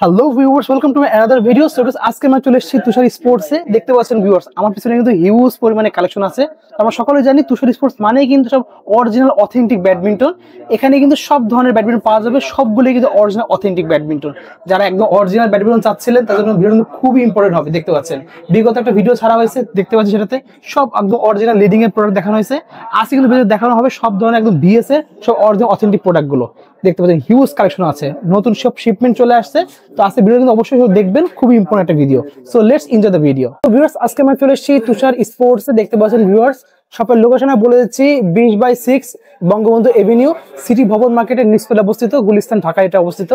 Hello viewers, welcome to my another video. So আজকে আমরা চলে এসেছি তুষার স্পোর্টসে। দেখতে পাচ্ছেন ভিউয়ার্স, আমার পিছনে কিন্তু হিউজ পরিমাণে কালেকশন আছে। আমরা সকলে জানি তুষার স্পোর্টস মানেই কিন্তু সব অরিজিনাল অথেন্টিক ব্যাডমিন্টন। এখানে কিন্তু সব ধরনের ব্যাডমিন্টন পাওয়া যাবে, সবগুলোই কিন্তু অরিজিনাল অথেন্টিক ব্যাডমিন্টন। যারা একদম অরিজিনাল ব্যাডমিন্টন চাচ্ছিলেন তাদের জন্য ভিডিও খুবই ইম্পর্টেন্ট হবে। দেখতে পাচ্ছেন বিগত একটা ভিডিও ছাড়া হয়েছে, দেখতে পাচ্ছেন সেটাতে সব একদম অরিজিনাল লিডিং এর প্রোডাক্ট দেখানো হয়েছে। আজকে কিন্তু ভিডিও দেখানো হবে সব ধরনের একদম বিএস এর সব অরিজিনাল অথেন্টিক প্রোডাক্টগুলো। দেখতে পাচ্ছেন হিউজ কালেকশন আছে, নতুন সব শিপমেন্ট চলে আসছে। তো আজকে ভিডিও কিন্তু অবশ্যই দেখবেন, খুবই ইম্পর্টেন্ট একটা video. So let's enjoy the video. তো ভিউয়ার্স, আজকে আমরা চলে এসেছি তুষার স্পোর্টসে। দেখতে পাচ্ছেন ভিউয়ার্স, শপের লোকেশনে বলে দিচ্ছি 20/6 বঙ্গবন্ধু এভিনিউ, সিটি ভবন মার্কেটের নিচতলায় অবস্থিত, গুলিস্তান, ঢাকা এটা অবস্থিত।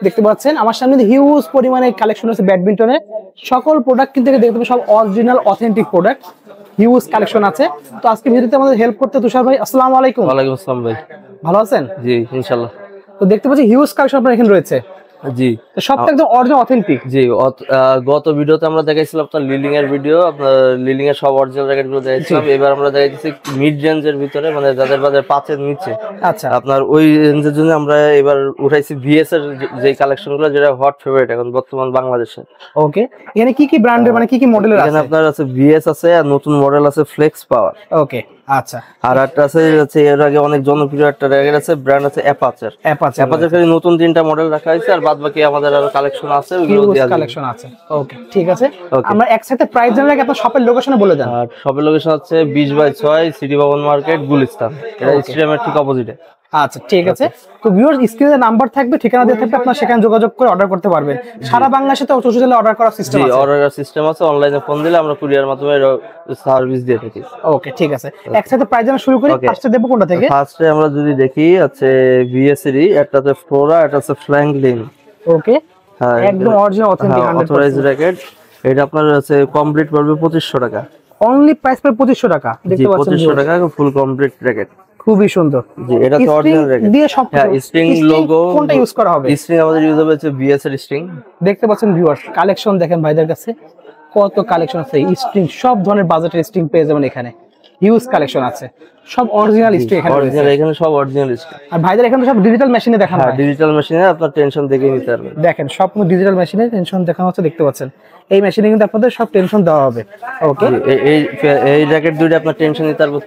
দেখতে পাচ্ছেন আমার সামনে হিউজ পরিমাণে কালেকশন আছে ব্যাডমিন্টনের। সকল প্রোডাক্ট কিন্তু দেখতে পাবেন সব original authentic product, huge collection আছে। তো আজকে ভিডিওতে আমাদের হেল্প করতে তুষার ভাই, আসসালামু আলাইকুম। ওয়ালাইকুম আসসালাম ভাই, ভালো আছেন? জি ইনশাআল্লাহ। তো দেখতে পাচ্ছি হিউজ কালেকশন আপনার এখানে রয়েছে। জি, সবটা একদম অরিজিনাল অথেন্টিক। জি গত ভিডিওতে আমরা দেখাইছিলাম আপনার লিলিং এর ভিডিও, আপনার লিলিং এর সব অরিজিনাল র্যাকেট গুলো দেখাইছিলাম। এবার আমরা দেখাইছি মিড রেঞ্জের ভিতরে, মানে যাদের বাজার 5 এর নিচে। আচ্ছা, আপনার ওই রেঞ্জের জন্য আমরা এবার উঠাইছি ভিএস এর যে কালেকশন গুলো, যেটা হট ফেভারিট এখন বর্তমান বাংলাদেশে। ওকে, এখানে কি কি ব্র্যান্ডের মানে কি কি মডেলের আছে? এখানে আপনার আছে ভিএস আছে, আর নতুন মডেল আছে ফ্লেক্স পাওয়ার। ওকে, আচ্ছা। আর একটা আছে এর আগে অনেক জনপ্রিয় একটা র্যাকেট আছে, ব্র্যান্ড আছে অ্যাপাচার। অ্যাপাচার খালি নতুন 3টা মডেল রাখা হয়েছে, আর বাদ বাকি আমাদের আরো কালেকশন আছে, ওগুলো দেয়া যাবে। কালেকশন আছে। ওকে, ঠিক আছে। আমরা একসাথে প্রাইস জানার আগে আপনার শপের লোকেশনে বলে দেন। আর শপের লোকেশন হচ্ছে 20/6 সিটি ভবন মার্কেট, গুলিস্তান। এটা স্টেডিয়ামের ঠিক অপোজিটে। আচ্ছা, ঠিক আছে। তো ভিউয়ার্স, স্ক্রিনে নাম্বার থাকবে, ঠিকানা দেওয়া থাকবে, আপনারা সেখানে যোগাযোগ করে অর্ডার করতে পারবেন। সারা বাংলাদেশে তো 64 জেলায় অর্ডার করার সিস্টেম আছে। অর্ডার সিস্টেম আছে, অনলাইনে ফোন দিলে আমরা কুরিয়ার মাধ্যমে সার্ভিস দিয়ে থাকি। ওকে, ঠিক আছে। একসাথে প্রাইস জানা শুরু করি। ফার্স্টে দেব কোনটা থেকে? ফার্স্টে আমরা যদি দেখি আছে ভিএস এর, একটাতে ফ্লোরা, একটা আছে ফ্র্যাঙ্কলিন। ওকে, হ্যাঁ, একদম অরিজিনাল অথেন্টিক অথরাইজড র্যাকেট। এটা আপনার আছে কমপ্লিট পড়বে 2500 টাকা। অনলি প্রাইস পড়বে 2500 টাকা। দেখতে পাচ্ছেন 2500 টাকা ফুল কমপ্লিট র্যাকেট, খুবই সুন্দর। জি, এটা তো অরিজিনাল র্যাকেট দিয়ে সব। হ্যাঁ, স্ট্রিং লোগো কোনটা ইউজ করা হবে? স্ট্রিং আমাদের ইউজ হবে হচ্ছে ভিএস এর স্ট্রিং। দেখতে পাচ্ছেন ভিউয়ার্স, কালেকশন দেখেন ভাইদের কাছে কত কালেকশন আছে। স্ট্রিং সব ধরনের বাজেটের স্ট্রিং পেয়ে যাবেন এখানে, হিউজ কালেকশন আছে, সব অরিজিনাল স্ট্রিং এখানে রয়েছে। এখানে সব অরিজিনাল স্ট্রিং। আর ভাইদের এখানে সব ডিজিটাল মেশিনে দেখানো হয়। ডিজিটাল মেশিনে আপনার টেনশন দেখে নিতে পারবেন। দেখেন সব ডিজিটাল মেশিনে টেনশন দেখানো হচ্ছে, দেখতে পাচ্ছেন এই মেশিনে কিন্তু আপনাদের সব টেনশন দেওয়া হবে। ওকে, এই র্যাকেট দুইটা আপনার টেনশন নিতে পারবো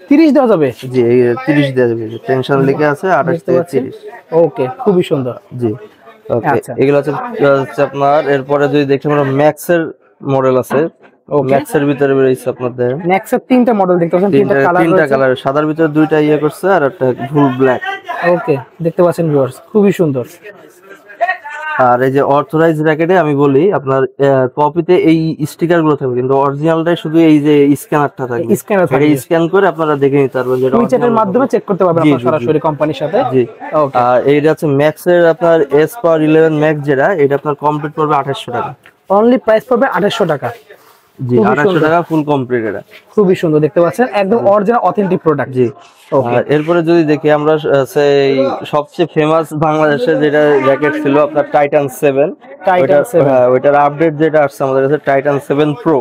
30 দেওয়া যাবে। জি, এই 30 দেওয়া যাবে, টেনশন লিখে আছে 28 থেকে 30। ওকে, খুবই সুন্দর। জি, ওকে। এগুলো হচ্ছে আপনার, এরপরে যদি দেখি আমরা ম্যাক্স এর মডেল আছে। ম্যাক্স এর ভিতরে বেরিয়েছে আপনাদের ম্যাক্স এর 3টা মডেল দেখতে পাচ্ছেন, 3টা কালার, সাদার ভিতরে 2টা ইয়ে করছে, আর একটা ফুল ব্ল্যাক। ওকে, দেখতে পাচ্ছেন ভিউয়ার্স, খুবই সুন্দর। আর এই যে অথরাইজ র্যাকেটে আমি বলি আপনার কপিতে এই স্টিকার গুলো থাকবে, কিন্তু অরিজিনালটাই শুধু এই যে স্ক্যানারটা থাকবে। এটা স্ক্যান করে আপনারা দেখে নিতে পারবেন, যেটা উইচ্যাটের মাধ্যমে চেক করতে পারবেন আপনারা সরাসরি কোম্পানির সাথে। জি, ওকে। আর এইটা হচ্ছে ম্যাক্স এর আপনার এস পাওয়ার 11 ম্যাক্স, যেটা এটা আপনার কমপ্লিট পড়বে 2800 টাকা। অনলি প্রাইস পড়বে 2800 টাকা। জি, 2800 টাকা ফুল কমপ্লিট। এটা খুবই সুন্দর, দেখতে পাচ্ছেন একদম অরিজিনাল অথেন্টিক প্রোডাক্ট। জি, ওকে। এরপরে যদি দেখি আমরা সেই সবচেয়ে ফেমাস বাংলাদেশে যেটা র্যাকেট ছিল আপনার টাইটান 7। ওইটার আপডেট যেটা আসছে আমাদের কাছে টাইটান 7 প্রো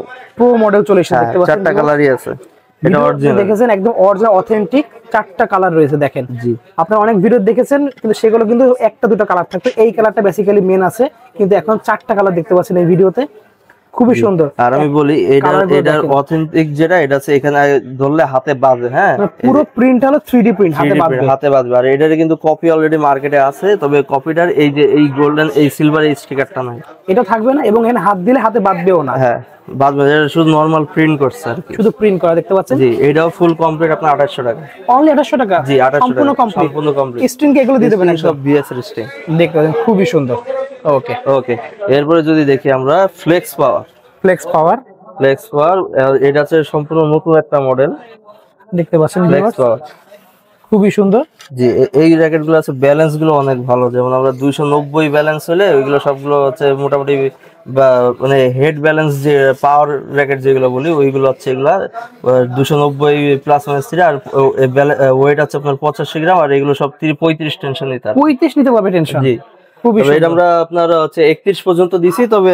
মডেল চলে এসেছে। দেখতে পাচ্ছেন 4টা কালারই আছে। এটা অরিজিনাল দেখেছেন, একদম অরিজিনাল অথেন্টিক 4টা কালার রয়েছে। দেখেন, জি, আপনারা অনেক ভিডিও দেখেছেন, কিন্তু সেগুলো কিন্তু একটা দুটো কালার থাকতো। এই কালারটা বেসিক্যালি মেন আছে, কিন্তু এখন 4টা কালার দেখতে পাচ্ছেন এই ভিডিওতে, খুবই সুন্দর। আর আমি বলি এটার অথেন্টিক যেটা, এটা আছে এখানে ধরলে হাতে বাজে। হ্যাঁ, পুরো প্রিন্ট হলো 3D প্রিন্ট, হাতে বাজবে। আর এটার কিন্তু কপি অলরেডি মার্কেটে আছে, তবে কপিটার এই যে এই গোল্ডেন এই সিলভার এই স্টিকারটা নাই, এটা থাকবে না, এবং এখানে হাত দিলে হাতে বাজবেও না। হ্যাঁ, বাজবে, এটা শুধু নরমাল প্রিন্ট করছে আর কি, শুধু প্রিন্ট করা। দেখতে পাচ্ছেন, জি, এটাও ফুল কমপ্লিট আপনার 2800 টাকা। অনলি 2800 টাকা। জি, 2800 সম্পূর্ণ কমপ্লিট। স্ট্রিং কে এগুলো দিয়ে দেবেন সব বিএস এর স্ট্রিং। দেখতে পাচ্ছেন, খুবই সুন্দর। ওকে, ওকে। এরপরে যদি দেখি আমরা ফ্লেক্স পাওয়ার, এটা হচ্ছে সম্পূর্ণ নতুন একটা মডেল। দেখতে পাচ্ছেন ফ্লেক্স পাওয়ার, খুবই সুন্দর। জি, এই র্যাকেট গুলো আছে ব্যালেন্স গুলো অনেক ভালো। যেমন আমরা 290 ব্যালেন্স হলে ওইগুলো সবগুলো হচ্ছে মোটামুটি, বা মানে হেড ব্যালেন্স যে পাওয়ার র্যাকেট যেগুলো বলি, ওইগুলো হচ্ছে এগুলা 290 প্লাস মাইনাস 3। আর ওয়েট আছে আপনার 85 গ্রাম। আর এগুলো সব 35 টেনশন নিতে পারবে। 35 নিতে পারবে টেনশন। জি, এটা আমরা আপনার হচ্ছে 31 পর্যন্ত দিছি, তবে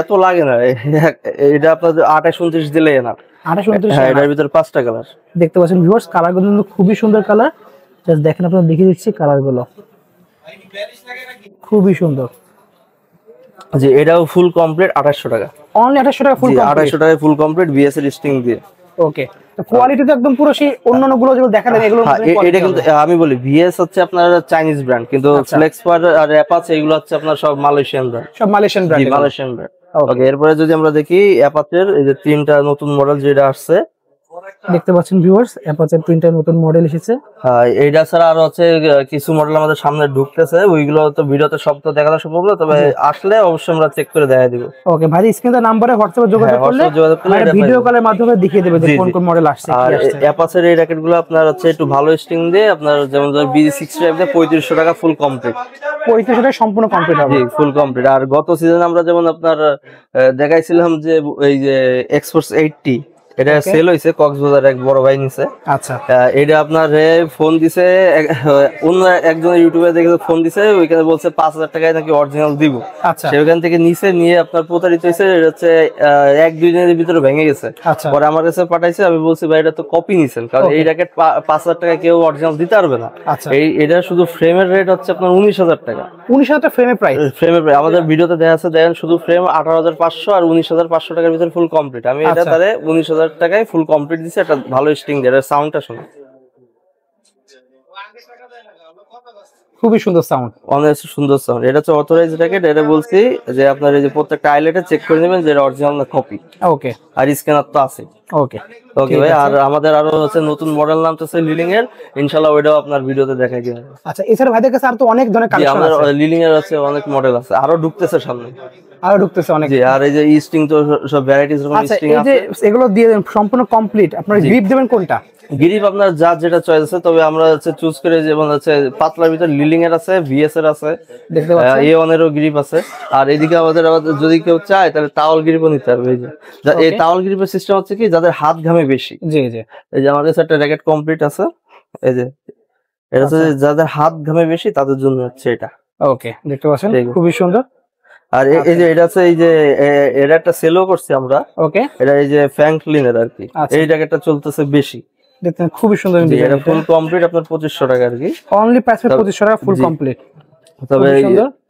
এত লাগে না। এটা আপনার 28 29 দিলে না। 28 29, হ্যাঁ, এটার ভিতরে 5টা কালার দেখতে পাচ্ছেন ভিউয়ার্স। কালারগুলো কিন্তু খুবই সুন্দর কালার, জাস্ট দেখেন, আপনারা দেখিয়ে দিচ্ছি কালারগুলো, খুবই সুন্দর। জি এটাও ফুল কমপ্লিট 2800 টাকা। অনলি 2800 টাকা ফুল কমপ্লিট। 2800 টাকায় ফুল কমপ্লিট বিএস এর স্টিং দিয়ে। ওকে, তো কোয়ালিটি তো একদম পুরো সেই অন্যান্য গুলো যেগুলো দেখালেন এগুলো এটা কিন্তু আমি বলি ভিএস হচ্ছে আপনার চাইনিজ ব্র্যান্ড, কিন্তু ফ্লেক্সপার আর অ্যাপাচে এগুলো হচ্ছে আপনার সব মালয়েশিয়ান ব্র্যান্ড। সব Malaysian brand. Malaysian brand. Okay, এরপরে যদি আমরা দেখি অ্যাপাচের এই যে 3টা নতুন মডেল যেটা আসছে দেখতে পাচ্ছেন ভিউয়ার্স, অ্যাপাচের 3টা নতুন মডেল এসেছে। হ্যাঁ, এইটা ছাড়া আর হচ্ছে কিছু মডেল আমাদের সামনে ঢুকতেছে, ওইগুলো তো ভিডিওতে সব তো দেখানো সম্ভব না, তবে আসলে অবশ্যই আমরা চেক করে দেখাই দিব। ওকে ভাই, স্ক্রিনে নাম্বারে হোয়াটসঅ্যাপে যোগাযোগ করলে ভিডিও কলের মাধ্যমে দেখিয়ে দেবে যে কোন কোন মডেল আসছে। আর অ্যাপাচের এই র্যাকেটগুলো আপনার হচ্ছে একটু ভালো স্টিং দিয়ে আপনার যেমন BG65 দিয়ে 3500 টাকা ফুল কমপ্লিট। 3500 টাকা সম্পূর্ণ কমপ্লিট হবে। জি ফুল কমপ্লিট। আর গত সিজনে আমরা যেমন আপনার দেখাইছিলাম যে এই যে এক্সপোর্টস 80 এটা সেল হইছে, কক্সবাজার এক বড় ভাই নিছে। আচ্ছা, এটা আপনার ফোন দিছে অন্য একজন ইউটিউবে দেখে ফোন দিছে, ওইখানে বলছে 5000 টাকায় নাকি অরিজিনাল দিব। আচ্ছা, সেখান থেকে নিচে নিয়ে আপনার প্রতারিত হয়েছে, এটা হচ্ছে 1-2 দিনের ভিতরে ভেঙে গেছে। আচ্ছা, পরে আমার কাছে পাঠাইছে, আমি বলছি ভাই এটা তো কপি নিছেন, কারণ এই র্যাকেট 5000 টাকা কেউ অরিজিনাল দিতে পারবে না। আচ্ছা, এটা শুধু ফ্রেমের রেট হচ্ছে আপনার 19000 টাকা। 19000 টাকা ফ্রেমের প্রাইস। ফ্রেমের আমাদের ভিডিওতে দেখা আছে, দেখেন শুধু ফ্রেম 18500 আর 19500 টাকার ভিতরে ফুল কমপ্লিট। আমি এটা তারে 19000 টাকায় ফুল কমপ্লিট দিছি। একটা ভালো স্টিং দিয়ে, এর সাউন্ডটা শুনো, খুবই সুন্দর সাউন্ড, অনেক সুন্দর সাউন্ড। এটা হচ্ছে অথরাইজ র্যাকেট। এটা বলছি যে আপনার এই যে প্রত্যেকটা আইলেটে চেক করে নেবেন যে এটা অরিজিনাল না কপি। ওকে, আর স্ক্যানার তো আছে। ওকে, ওকে ভাই। আর আমাদের আরো হচ্ছে নতুন মডেল নামতেছে লিলিং এর, ইনশাআল্লাহ ওইটাও আপনার ভিডিওতে দেখাই দিই। আচ্ছা, এছাড়া ভাইদের কাছে আর তো অনেক ধরনের কালেকশন আছে। আমাদের লিলিং এর আছে অনেক মডেল আছে, আরো ঢুকতেছে সামনে, আরো ঢুকতেছে অনেক। জি। আর এই যে স্টিং তো সব ভ্যারাইটিস রকম স্টিং আছে। এই যে এগুলো দিয়ে দেন সম্পূর্ণ কমপ্লিট, আপনারা গ্রিপ দেবেন কোনটা? গ্রিপ আপনার যার যেটা চয়েস আছে, তবে আমরা হচ্ছে চুজ করে, যেমন হচ্ছে পাতলার ভিতর লিলিং এর আছে, ভিএস এর আছে, দেখতে পাচ্ছেন A1 এরও গ্রিপ আছে। আর এদিকে আমাদের যদি কেউ চায় তাহলে টাওয়াল গ্রিপও নিতে পারবে। এই যে এই টাওয়াল গ্রিপের সিস্টেম হচ্ছে কি, যাদের হাত ঘামে বেশি। জি জি, এই যে আমাদের কাছে একটা র্যাকেট কমপ্লিট আছে, এই যে এটা হচ্ছে যাদের হাত ঘামে বেশি তাদের জন্য হচ্ছে এটা। ওকে, দেখতে পাচ্ছেন খুবই সুন্দর। আর এই যে এটা আছে, এই যে এটা একটা সেলও করছি আমরা। ওকে, এটা এই যে ফ্র্যাঙ্কলিনের আর কি, এই র্যাকেটটা চলতেছে বেশি। দেখতেন খুবই সুন্দর। এটা ফুল কমপ্লিট আপনার 2500 টাকা আর কি, অনলি প্রাইস 2500 টাকা ফুল কমপ্লিট। তবে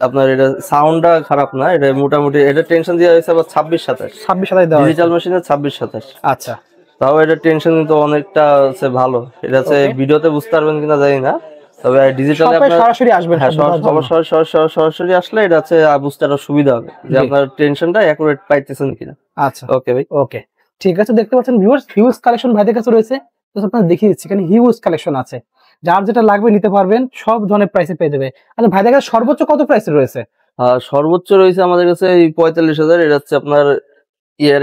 আপনার এটা সাউন্ডটা খারাপ না, এটা মোটামুটি এটা টেনশন দেওয়া হয়েছে আবার 26-27 দেওয়া ডিজিটাল মেশিনে 26-27। আচ্ছা, তাও এটা টেনশন কিন্তু অনেকটা হচ্ছে ভালো। এটা হচ্ছে ভিডিওতে বুঝতে পারবেন কিনা জানি না, তবে ডিজিটালে আপনার সরাসরি আসবেন। হ্যাঁ, সরাসরি আসলে এটা হচ্ছে বুঝতে আরো সুবিধা হবে যে আপনার টেনশনটা অ্যাকুরেট পাইতেছেন কিনা। আচ্ছা, ওকে ভাই, ওকে, ঠিক আছে। দেখতে পাচ্ছেন ভিউয়ার্স, হিউজ কালেকশন ভাইদের কাছে রয়েছে, তো আপনারা দেখিয়ে দিচ্ছি, এখানে হিউজ কালেকশন আছে, যার যেটা লাগবে নিতে পারবেন, সব ধরনের প্রাইসে পেয়ে যাবে। আচ্ছা ভাইদের কাছে সর্বোচ্চ কত প্রাইসে রয়েছে? সর্বোচ্চ রয়েছে আমাদের কাছে এই 45000। এটা হচ্ছে আপনার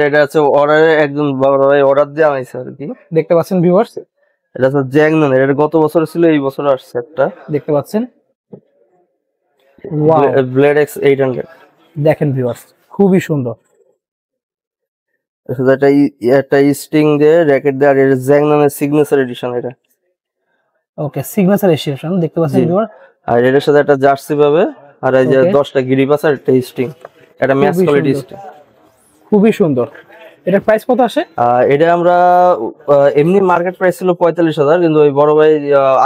এটা আছে অর্ডারে, একজন বড় ভাই অর্ডার দিয়ে আনাইছে আর কি। দেখতে পাচ্ছেন ভিউয়ার্স, এটা হচ্ছে জ্যাংনন, এটা গত বছর ছিল, এই বছর আসছে একটা। দেখতে পাচ্ছেন ওয়াও, ব্লেড এক্স 800। দেখেন ভিউয়ার্স, খুবই সুন্দর। একটা স্টিং দিয়ে র্যাকেট দিয়ে, আর এটা জ্যাংননের সিগনেচার এডিশন এটা। ওকে, সিগনেচার এডিশন দেখতে পাচ্ছেন ভিউয়ার। আর এর সাথে একটা জার্সি পাবে, আর এই যে 10টা গ্রিপ আছে, আর একটা স্টিং, এটা ম্যাচ কোয়ালিটি স্টিং, খুবই সুন্দর। এটার প্রাইস কত আসে? এটা আমরা এমনি মার্কেট প্রাইস ছিল 45000, কিন্তু ওই বড় ভাই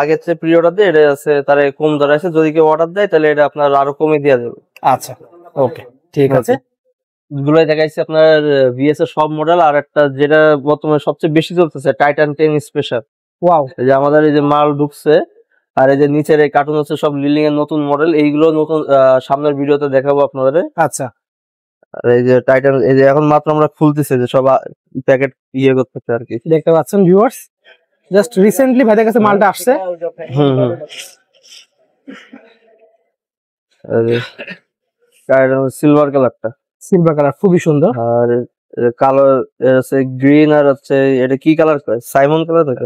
আগের চেয়ে প্রি অর্ডার দিয়ে এটা আছে তারে কম দরে আছে, যদি কেউ অর্ডার দেয় তাহলে এটা আপনার আরো কমে দেওয়া যাবে। আচ্ছা, ওকে, ঠিক আছে। গুলোই দেখাইছি আপনার ভিএস এর সব মডেল। আর একটা যেটা বর্তমানে সবচেয়ে বেশি চলতেছে, টাইটান 10 স্পেশাল। ওয়াও, এই যে আমাদের এই যে মাল ঢুকছে, আর এই যে নিচের এই কার্টুন হচ্ছে সব লিলিং এর নতুন মডেল, এইগুলো নতুন সামনের ভিডিওতে দেখাবো আপনাদের। আচ্ছা, আর এই যে টাইটান, এই যে এখন মাত্র আমরা খুলতেছি, যে সব প্যাকেট ইয়ে করতেছে আর কি। দেখতে পাচ্ছেন ভিউয়ার্স, জাস্ট রিসেন্টলি ভাইদের কাছে মালটা আসছে। টাইটান সিলভার কালারটা, সিলভার কালার খুবই সুন্দর। আর কালো আছে গ্রিন, আর হচ্ছে এটা কি কালার করে, সাইমন কালার থাকে,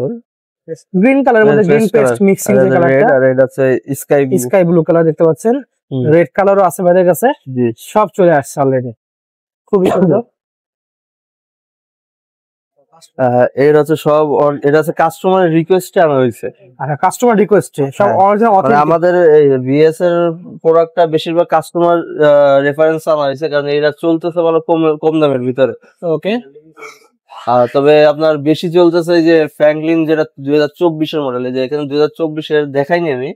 গ্রিন কালারের মধ্যে গ্রিন পেস্ট মিক্সিং যে কালারটা, আর এটা হচ্ছে স্কাই ব্লু কালার দেখতে পাচ্ছেন। রেড কালারও আছে ভাইদের কাছে, সব চলে আসছে অলরেডি, খুবই সুন্দর। এর হচ্ছে সব, এটা হচ্ছে কাস্টমারের রিকোয়েস্টে আনা হয়েছে। আচ্ছা, কাস্টমার রিকোয়েস্টে সব অরিজিনাল অথেন্টিক। আমাদের এই বিএস এর প্রোডাক্টটা বেশিরভাগ কাস্টমার রেফারেন্স আনা হয়েছে, কারণ এরা চলতেছে ভালো কম দামের ভিতরে। ওকে, তবে আপনার বেশি চলতেছে এই যে ফ্র্যাঙ্কলিন, যেটা 2024 এর মডেল। এই যে এখানে 2024 এর দেখাইনি আমি,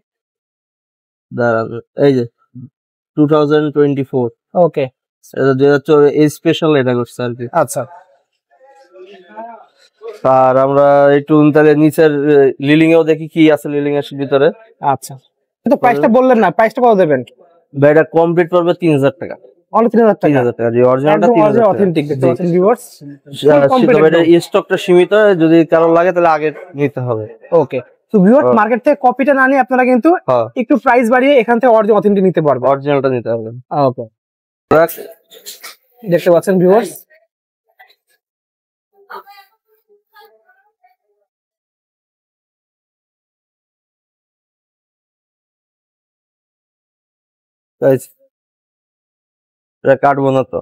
দাঁড়ান, এই যে 2024 ওকে, এটা 2024 এই স্পেশাল এটা করছে আর কি। আচ্ছা আর আমরা একটু তাহলে নিচের লিলিং এও দেখি কি আছে লিলিং এর ভিতরে। আচ্ছা, কিন্তু প্রাইসটা বললেন না, প্রাইসটা কত দেবেন? ভাই এটা কমপ্লিট পড়বে 3000 টাকা। অনলি 3000 টাকা? 3000 টাকা, জি অরিজিনালটা একদম 3000 টাকা। অথেন্টিক দেখতে পাচ্ছেন ভিউয়ার্স। তবে এটা স্টকটা সীমিত, যদি কারো লাগে তাহলে আগে নিতে হবে। ওকে, তো ভিউয়ার্স মার্কেট থেকে কপিটা না নিয়ে আপনারা কিন্তু একটু প্রাইস বাড়িয়ে এখান থেকে অরিজিনাল অথেন্টিক নিতে পারবেন। অরিজিনালটা নিতে হবে। ওকে, দেখতে পাচ্ছেন ভিউয়ার্স। এটা কাটবো না তো।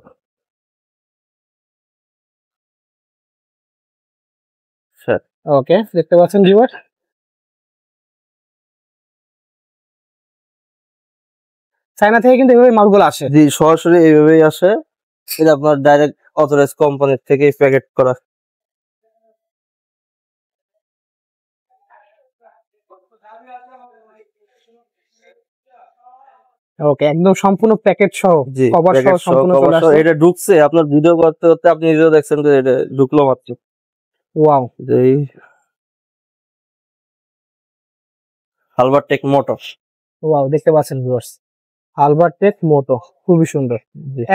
ওকে, দেখতে পাচ্ছেন ভিউয়ার্স। চায়না থেকে কিন্তু এইভাবে মালগুলো আসে? জি সরাসরি এইভাবেই আসে, এটা আপনার ডাইরেক্ট অথরাইজ কোম্পানির থেকে প্যাকেট করা। ওকে, একদম সম্পূর্ণ প্যাকেট সহ, কভার সহ সম্পূর্ণ চলে আসছে। এটা ঢুকছে, আপনার ভিডিও করতে করতে আপনি নিজেও দেখছেন যে এটা ঢুকলো মাত্র। ওয়াও, এই আলবারটেক মোটর। ওয়াও, দেখতে পাচ্ছেন ভিউয়ার্স, আলবারটেক মোটো, খুবই সুন্দর,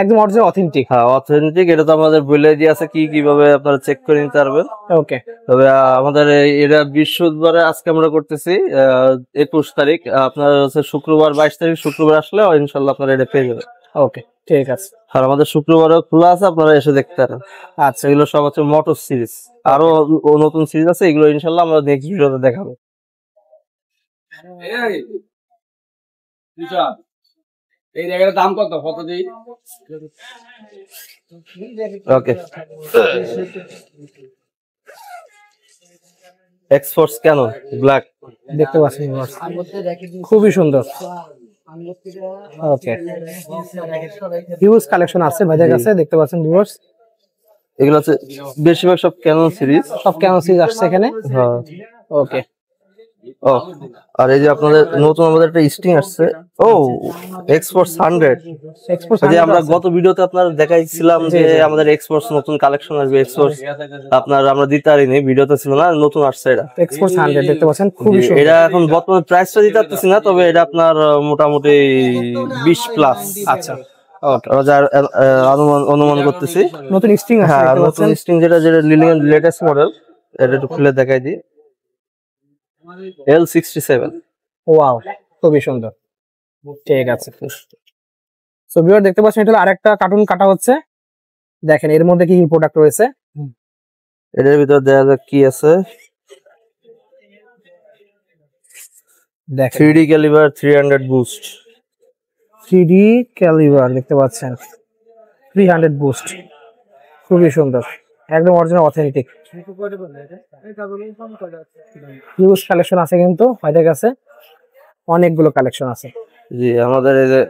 একদম অরিজিনাল অথেন্টিক। হ্যাঁ অথেন্টিক, এটা তো আমাদের বলে দিয়ে আছে কিভাবে আপনারা চেক করে নিতে পারবেন। ওকে, তবে আমাদের এটা বৃহস্পতিবারে আজকে আমরা করতেছি 21 তারিখ, আপনার হচ্ছে শুক্রবার 22 তারিখ, শুক্রবার আসলে ইনশাল্লাহ আপনারা এটা পেয়ে যাবেন। ওকে, ঠিক আছে। আর আমাদের শুক্রবারও খোলা আছে, আপনারা এসে দেখতে পারেন। আচ্ছা, এগুলো সব হচ্ছে মোটর সিরিজ, আরো নতুন সিরিজ আছে, এগুলো ইনশাল্লাহ আমরা নেক্সট ভিডিওতে দেখাবো। এই জায়গাটার দাম কত দিই? ওকে, এক্সফোর্স ক্যানন ব্ল্যাক, দেখতে পাচ্ছেন খুবই সুন্দর। ওকে, হিউজ কালেকশন আছে ভাইদের কাছে, দেখতে পাচ্ছেন ভিউয়ার্স। এগুলো হচ্ছে বেশিরভাগ সব ক্যানন সিরিজ, সব ক্যানন সিরিজ আসছে এখানে। হ্যাঁ ওকে, ও আর এই যে আপনাদের নতুন আমাদের একটা স্টিং আসছে, ও এক্সপোর্টস 100। যে আমরা গত ভিডিওতে আপনার দেখাইছিলাম যে আমাদের এক্সপোর্টস নতুন কালেকশন আসবে, এক্সপোর্টস আপনার আমরা দিতে পারিনি, ভিডিওতে ছিল না, নতুন আসছে এটা এক্সপোর্টস 100, দেখতে পাচ্ছেন খুবই সুন্দর। এটা এখন বর্তমানে প্রাইসটা দিতে পারতেছি না, তবে এটা আপনার মোটামুটি 20 প্লাস। আচ্ছা, অনুমান করতেছি নতুন স্টিং আছে। হ্যাঁ নতুন স্টিং, যেটা লিলিং এর লেটেস্ট মডেল, এটা একটু খুলে দেখাই দিই। L67। ওয়াও, খুবই সুন্দর, ঠিক আছে। সো ভিউয়ার দেখতে পাচ্ছেন, এটা হলো আরেকটা কার্টুন কাটা হচ্ছে। দেখেন এর মধ্যে কি কি প্রোডাক্ট রয়েছে, এটার ভিতর দেখা যাক কি আছে। দেখেন 3D calibre 300 boost, 3D calibre দেখতে পাচ্ছেন, 300 বুস্ট, খুবই সুন্দর, একদম অরিজিনাল অথেন্টিক। হিউজ কালেকশন আছে কিন্তু ভাইদের কাছে, অনেকগুলো কালেকশন আছে। জি আমাদের এই যে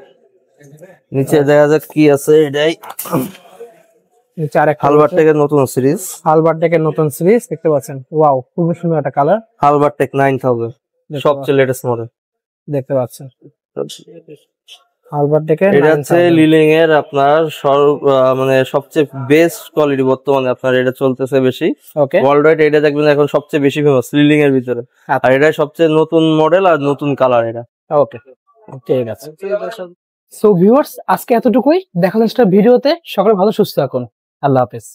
নিচে দেখা যাক কি আছে। এটাই নিচে আরেকটা আলবারটেকের নতুন সিরিজ, আলবারটেকের নতুন সিরিজ দেখতে পাচ্ছেন। ওয়াও, খুবই সুন্দর একটা কালার, আলবারটেক 9000 সবচেয়ে লেটেস্ট মডেল দেখতে পাচ্ছেন। আলবারটেকের এটা হচ্ছে লিলিং এর আপনার মানে সবচেয়ে বেস্ট কোয়ালিটি বর্তমানে আপনার এটা চলতেছে বেশি। ওকে, ওয়ার্ল্ড ওয়াইড এটা দেখবেন এখন সবচেয়ে বেশি ফেমাস লিলিং এর ভিতরে, আর এটা সবচেয়ে নতুন মডেল আর নতুন কালার এটা। ওকে, ঠিক আছে। সো ভিউয়ার্স, আজকে এতটুকুই, দেখা হচ্ছে ভিডিওতে। সকলে ভালো সুস্থ থাকুন, আল্লাহ হাফেজ।